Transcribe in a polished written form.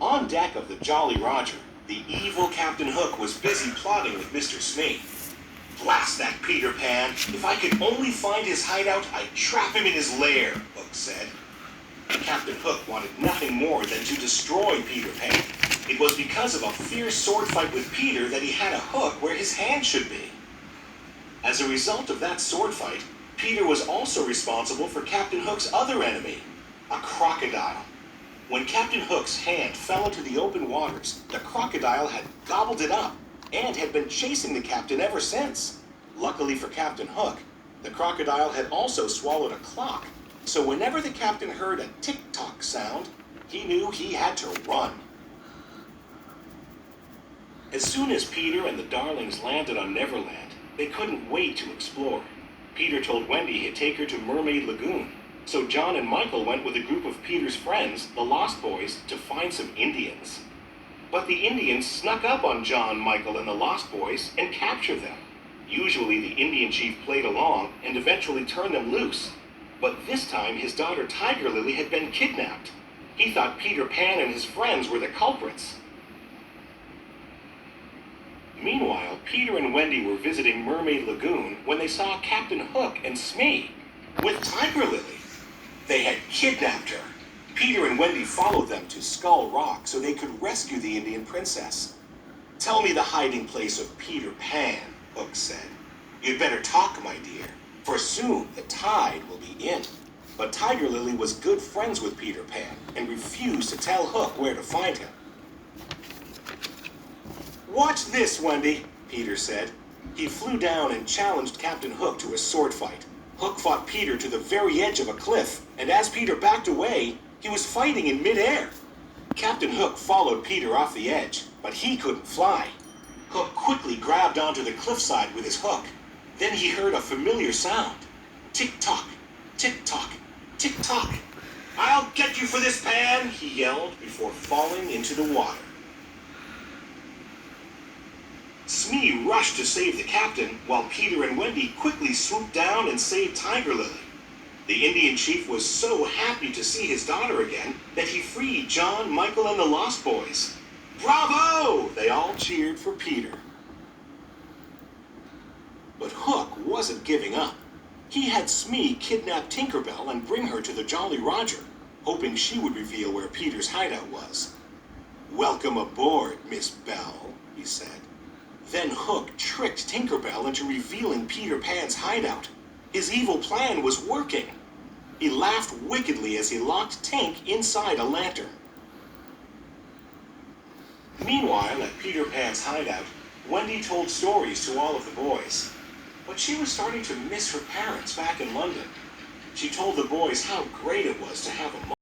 On deck of the Jolly Roger, the evil Captain Hook was busy plotting with Mr. Smee. "Blast that Peter Pan! If I could only find his hideout, I'd trap him in his lair," Hook said. Captain Hook wanted nothing more than to destroy Peter Pan. It was because of a fierce sword fight with Peter that he had a hook where his hand should be. As a result of that sword fight, Peter was also responsible for Captain Hook's other enemy, a crocodile. When Captain Hook's hand fell into the open waters, the crocodile had gobbled it up and had been chasing the captain ever since. Luckily for Captain Hook, the crocodile had also swallowed a clock, so whenever the captain heard a tick-tock sound, he knew he had to run. As soon as Peter and the Darlings landed on Neverland, they couldn't wait to explore. Peter told Wendy he'd take her to Mermaid Lagoon, so John and Michael went with a group of Peter's friends, the Lost Boys, to find some Indians. But the Indians snuck up on John, Michael, and the Lost Boys and captured them. Usually the Indian chief played along and eventually turned them loose. But this time his daughter Tiger Lily had been kidnapped. He thought Peter Pan and his friends were the culprits. Meanwhile, Peter and Wendy were visiting Mermaid Lagoon when they saw Captain Hook and Smee with Tiger Lily. They had kidnapped her. Peter and Wendy followed them to Skull Rock so they could rescue the Indian princess. "Tell me the hiding place of Peter Pan," Hook said. "You'd better talk, my dear, for soon the tide will be in." But Tiger Lily was good friends with Peter Pan and refused to tell Hook where to find him. "Watch this, Wendy," Peter said. He flew down and challenged Captain Hook to a sword fight. Hook fought Peter to the very edge of a cliff, and as Peter backed away, he was fighting in midair. Captain Hook followed Peter off the edge, but he couldn't fly. Hook quickly grabbed onto the cliffside with his hook. Then he heard a familiar sound. Tick-tock, tick-tock, tick-tock. "I'll get you for this, Pan," he yelled before falling into the water. Smee rushed to save the captain, while Peter and Wendy quickly swooped down and saved Tiger Lily. The Indian chief was so happy to see his daughter again that he freed John, Michael, and the Lost Boys. "Bravo!" They all cheered for Peter. But Hook wasn't giving up. He had Smee kidnap Tinker Bell and bring her to the Jolly Roger, hoping she would reveal where Peter's hideout was. "Welcome aboard, Miss Bell," he said. Then Hook tricked Tinker Bell into revealing Peter Pan's hideout. His evil plan was working. He laughed wickedly as he locked Tink inside a lantern. Meanwhile, at Peter Pan's hideout, Wendy told stories to all of the boys. But she was starting to miss her parents back in London. She told the boys how great it was to have a mom.